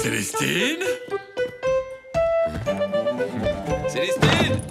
Célestine? Célestine?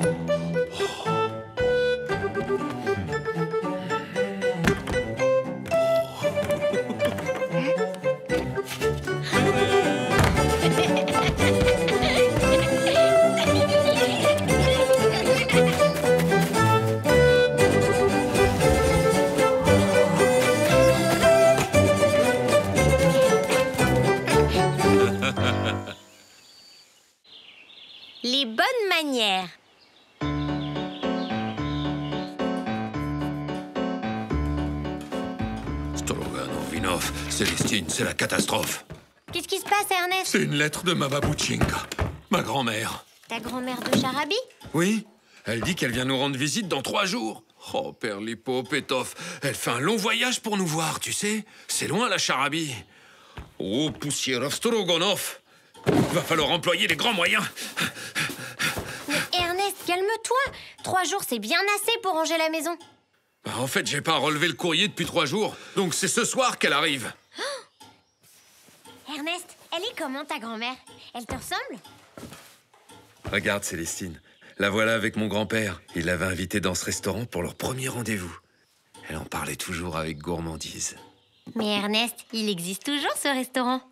Les bonnes manières. Stroganov, Vinov, Célestine, c'est la catastrophe. Qu'est-ce qui se passe, Ernest? C'est une lettre de ma babouchinka, ma grand-mère. Ta grand-mère de Charabi? Oui, elle dit qu'elle vient nous rendre visite dans 3 jours. Oh, Père Lipo, Pétoff, elle fait un long voyage pour nous voir, tu sais. C'est loin, la Charabie. Oh, Poussiérov, Stroganov. Va falloir employer les grands moyens. Mais Ernest, calme-toi. 3 jours, c'est bien assez pour ranger la maison. Bah, en fait, j'ai pas relevé le courrier depuis 3 jours. Donc c'est ce soir qu'elle arrive. Ernest, elle est comment, ta grand-mère? Elle te ressemble? Regarde, Célestine. La voilà avec mon grand-père. Il l'avait invitée dans ce restaurant pour leur premier rendez-vous. Elle en parlait toujours avec gourmandise. Mais Ernest, il existe toujours, ce restaurant.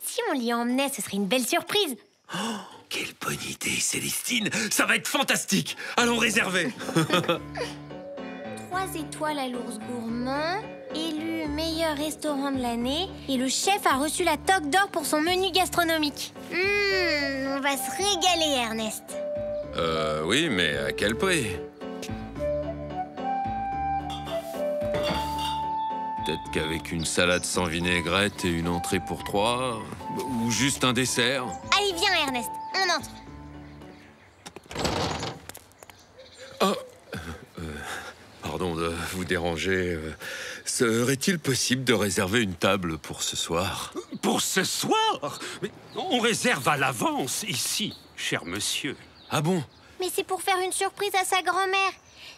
Si on l'y emmenait, ce serait une belle surprise. Oh, quelle bonne idée, Célestine. Ça va être fantastique. Allons réserver. 3 étoiles à l'Ours Gourmand, élu meilleur restaurant de l'année, et le chef a reçu la toque d'or pour son menu gastronomique. On va se régaler, Ernest. Oui, mais à quel prix? Peut-être qu'avec une salade sans vinaigrette et une entrée pour 3, ou juste un dessert. Allez, viens, Ernest, on entre. Oh, pardon de vous déranger. Serait-il possible de réserver une table pour ce soir? Pour ce soir? Mais on réserve à l'avance ici, cher monsieur. Ah bon? Mais c'est pour faire une surprise à sa grand-mère.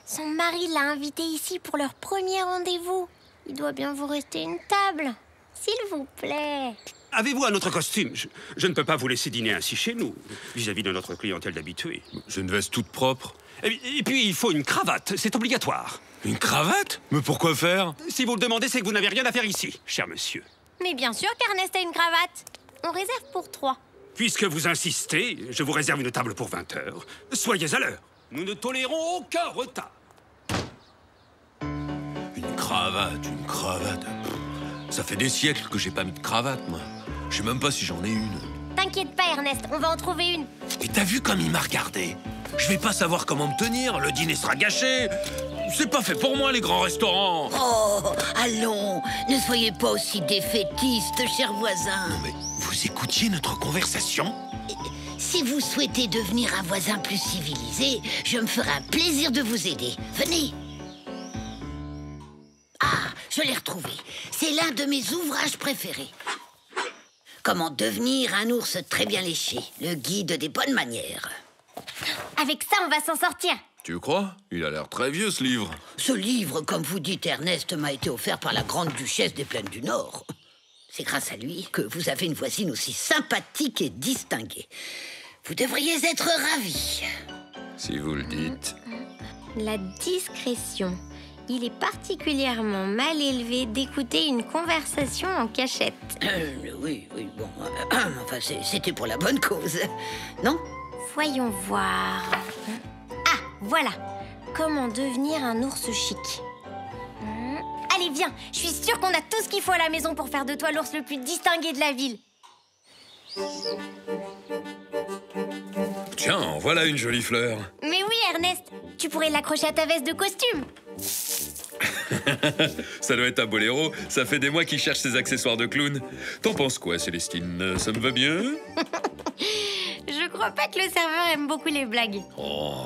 Son mari l'a invité ici pour leur premier rendez-vous. Il doit bien vous rester une table, s'il vous plaît. Avez-vous un autre costume? Je ne peux pas vous laisser dîner ainsi chez nous, vis-à-vis de notre clientèle d'habitués. J'ai une veste toute propre. Et puis, il faut une cravate, c'est obligatoire. Une cravate? Mais pourquoi faire? Si vous le demandez, c'est que vous n'avez rien à faire ici, cher monsieur. Mais bien sûr qu'Ernest a une cravate. On réserve pour 3. Puisque vous insistez, je vous réserve une table pour 20 heures. Soyez à l'heure. Nous ne tolérons aucun retard. Une cravate. Ça fait des siècles que j'ai pas mis de cravate, moi. Je sais même pas si j'en ai une. T'inquiète pas, Ernest, on va en trouver une. Et t'as vu comme il m'a regardé? Je vais pas savoir comment me tenir, le dîner sera gâché. C'est pas fait pour moi, les grands restaurants. Oh, allons, ne soyez pas aussi défaitiste, cher voisin. Non mais, vous écoutiez notre conversation? Si vous souhaitez devenir un voisin plus civilisé, je me ferai un plaisir de vous aider. Venez. Ah, je l'ai retrouvé. C'est l'un de mes ouvrages préférés. Comment devenir un ours très bien léché, le guide des bonnes manières. Avec ça, on va s'en sortir. Tu crois? Il a l'air très vieux, ce livre. Ce livre, comme vous dites, Ernest, m'a été offert par la grande duchesse des Plaines du Nord. C'est grâce à lui que vous avez une voisine aussi sympathique et distinguée. Vous devriez être ravis. Si vous le dites. La discrétion. Il est particulièrement mal élevé d'écouter une conversation en cachette. Oui, bon. Enfin, c'était pour la bonne cause. Non? Voyons voir. Ah, voilà. Comment devenir un ours chic. Allez, viens. Je suis sûre qu'on a tout ce qu'il faut à la maison pour faire de toi l'ours le plus distingué de la ville. Tiens, voilà une jolie fleur. Mais oui, Ernest. Tu pourrais l'accrocher à ta veste de costume. Ça doit être un boléro. Ça fait des mois qu'il cherche ses accessoires de clown. T'en penses quoi, Célestine? Ça me va bien? Je crois pas que le serveur aime beaucoup les blagues. Oh.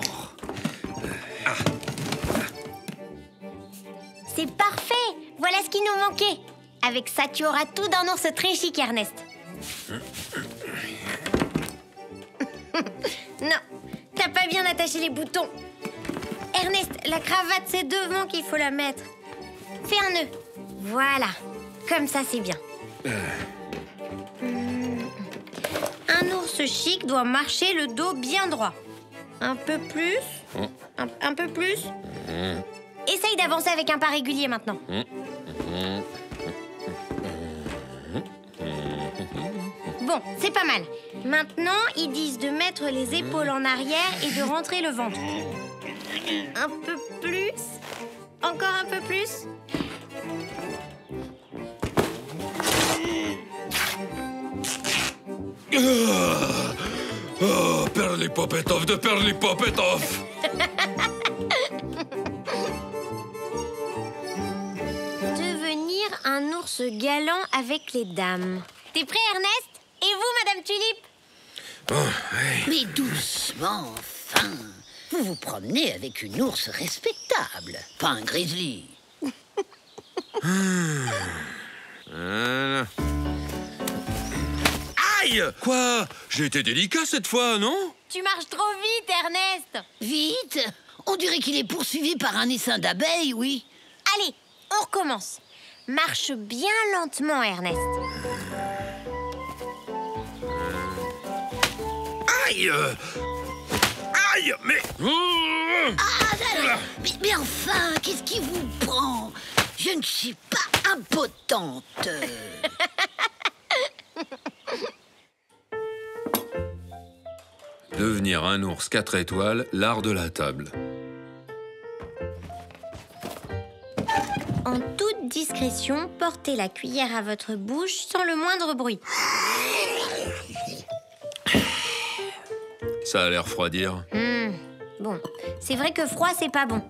C'est parfait. Voilà ce qui nous manquait. Avec ça, tu auras tout d'un ours très chic, Ernest. Non, t'as pas bien attaché les boutons. Ernest, la cravate, c'est devant qu'il faut la mettre. Fais un nœud. Voilà. Comme ça, c'est bien. ours chic doit marcher le dos bien droit. Un peu plus. Un peu plus. Essaye d'avancer avec un pas régulier maintenant. Bon, c'est pas mal. Maintenant, ils disent de mettre les épaules en arrière et de rentrer le ventre. Un peu plus. Encore un peu plus. Oh, Perlipopetov de Perlipopetov. Devenir un ours galant avec les dames. T'es prêt, Ernest? Et vous, Madame Tulipe? Oh, ouais. Mais doucement, enfin. Vous vous promenez avec une ours respectable, pas un grizzly. Voilà. Aïe! Quoi? J'ai été délicat cette fois, non? Tu marches trop vite, Ernest. Vite! On dirait qu'il est poursuivi par un essaim d'abeilles, oui. Allez, on recommence. Marche bien lentement, Ernest. Aïe! Aïe! Mais... Mais enfin, qu'est-ce qui vous prend? Je ne suis pas impotente. Devenir un ours 4 étoiles, l'art de la table. En toute discrétion, portez la cuillère à votre bouche sans le moindre bruit. Ça a l'air refroidir. Bon, c'est vrai que froid, c'est pas bon.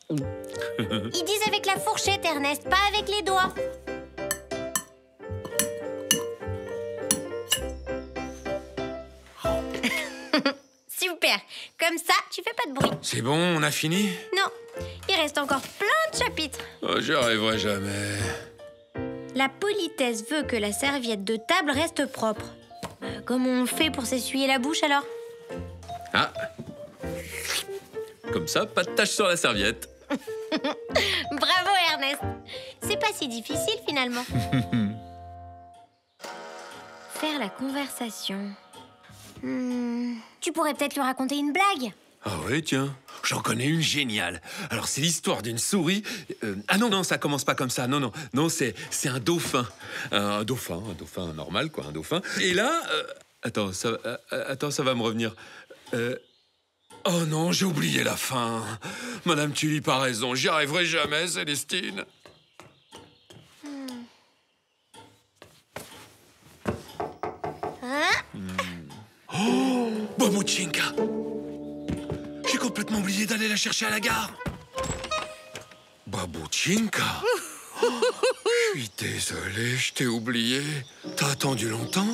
Ils disent avec la fourchette, Ernest, pas avec les doigts. Super. Comme ça, tu fais pas de bruit. C'est bon, on a fini? Non, il reste encore plein de chapitres. Oh, j'y arriverai jamais. La politesse veut que la serviette de table reste propre. Comment on fait pour s'essuyer la bouche alors? Ah! Comme ça, pas de tache sur la serviette. Bravo Ernest. C'est pas si difficile finalement. Faire la conversation. Tu pourrais peut-être lui raconter une blague. Ah ouais, tiens, j'en connais une géniale. Alors, c'est l'histoire d'une souris... Ah non, ça commence pas comme ça. Non, c'est un dauphin. Un dauphin normal, quoi, un dauphin. Et là... Attends, ça va me revenir. Oh non, j'ai oublié la fin. Madame Tulipe a raison, j'y arriverai jamais, Célestine. Oh, Babouchinka! J'ai complètement oublié d'aller la chercher à la gare. Babouchinka! Je suis désolé, je t'ai oublié. T'as attendu longtemps?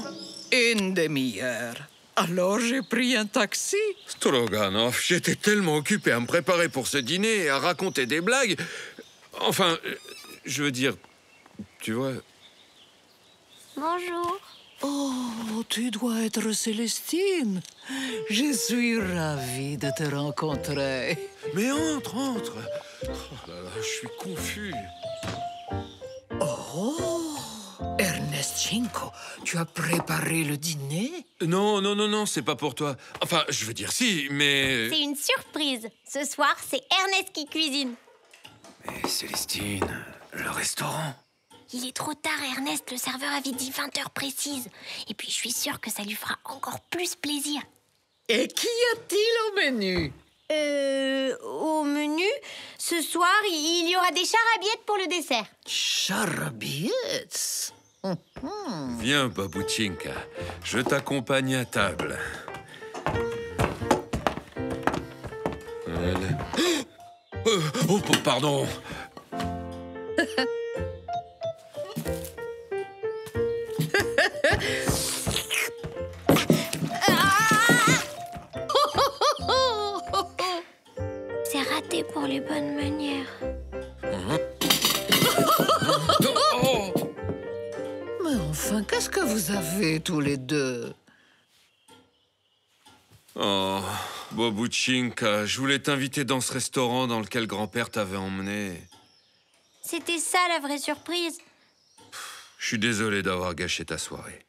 Une demi-heure. Alors j'ai pris un taxi. Stroganov, j'étais tellement occupé à me préparer pour ce dîner et à raconter des blagues. Enfin, je veux dire, tu vois... Bonjour. Oh, tu dois être Célestine. Je suis ravie de te rencontrer. Mais entre. Oh là là, je suis confus. Oh, Ernestchenko, tu as préparé le dîner? Non, c'est pas pour toi. Enfin, je veux dire si, mais... C'est une surprise. Ce soir, c'est Ernest qui cuisine. Mais Célestine, le restaurant... Il est trop tard, Ernest. Le serveur avait dit 20 heures précises. Et puis, je suis sûre que ça lui fera encore plus plaisir. Et qu'y a-t-il au menu? Au menu, ce soir, il y aura des charabiettes pour le dessert. Charabiettes? Viens, Babouchinka, je t'accompagne à table. Voilà. Oh, pardon. C'est raté pour les bonnes manières. Oh. Mais enfin, qu'est-ce que vous avez tous les deux? Oh, Babouchinka, je voulais t'inviter dans ce restaurant dans lequel grand-père t'avait emmené. C'était ça, la vraie surprise. Je suis désolé d'avoir gâché ta soirée.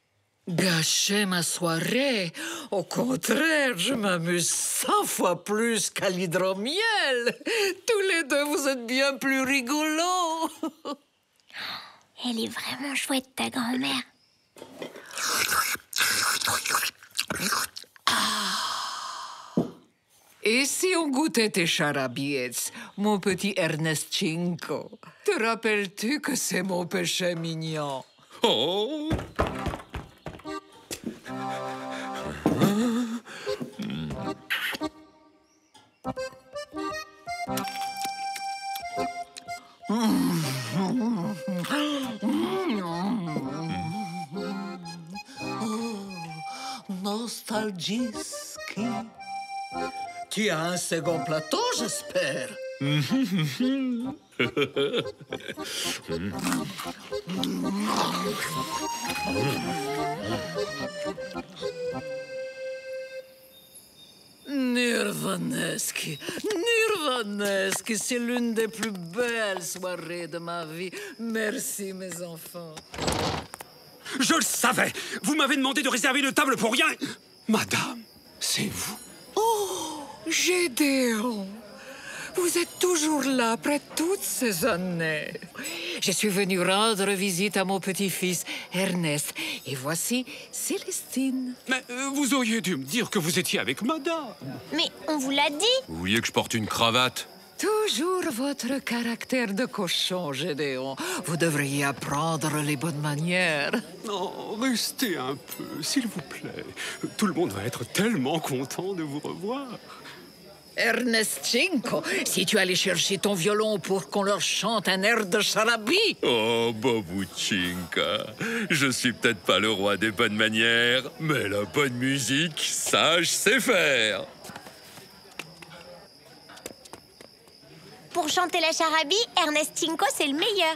Gâcher ma soirée? Au contraire, je m'amuse 100 fois plus qu'à l'hydromiel. Tous les deux, vous êtes bien plus rigolos. Elle est vraiment chouette, ta grand-mère. Et si on goûtait tes charabiets, mon petit Ernestchinko? Te rappelles-tu que c'est mon péché mignon? Oh! Nostalgiski. Tu as un second plateau, j'espère. Nirvaneski, Nirvaneski, c'est l'une des plus belles soirées de ma vie. Merci, mes enfants. Je le savais! Vous m'avez demandé de réserver une table pour rien! Madame, c'est vous. Gédéon, vous êtes toujours là après toutes ces années. Je suis venue rendre visite à mon petit-fils Ernest. Et voici Célestine. Mais vous auriez dû me dire que vous étiez avec madame. Mais on vous l'a dit. Vous vouliez que je porte une cravate? Toujours votre caractère de cochon, Gédéon. Vous devriez apprendre les bonnes manières. Non, restez un peu, s'il vous plaît. Tout le monde va être tellement content de vous revoir. Ernestchinko, si tu allais chercher ton violon pour qu'on leur chante un air de charabie. Oh, Babouchinka, je suis peut-être pas le roi des bonnes manières, mais la bonne musique, ça, je sais faire. Pour chanter la charabie, Ernestchinko, c'est le meilleur.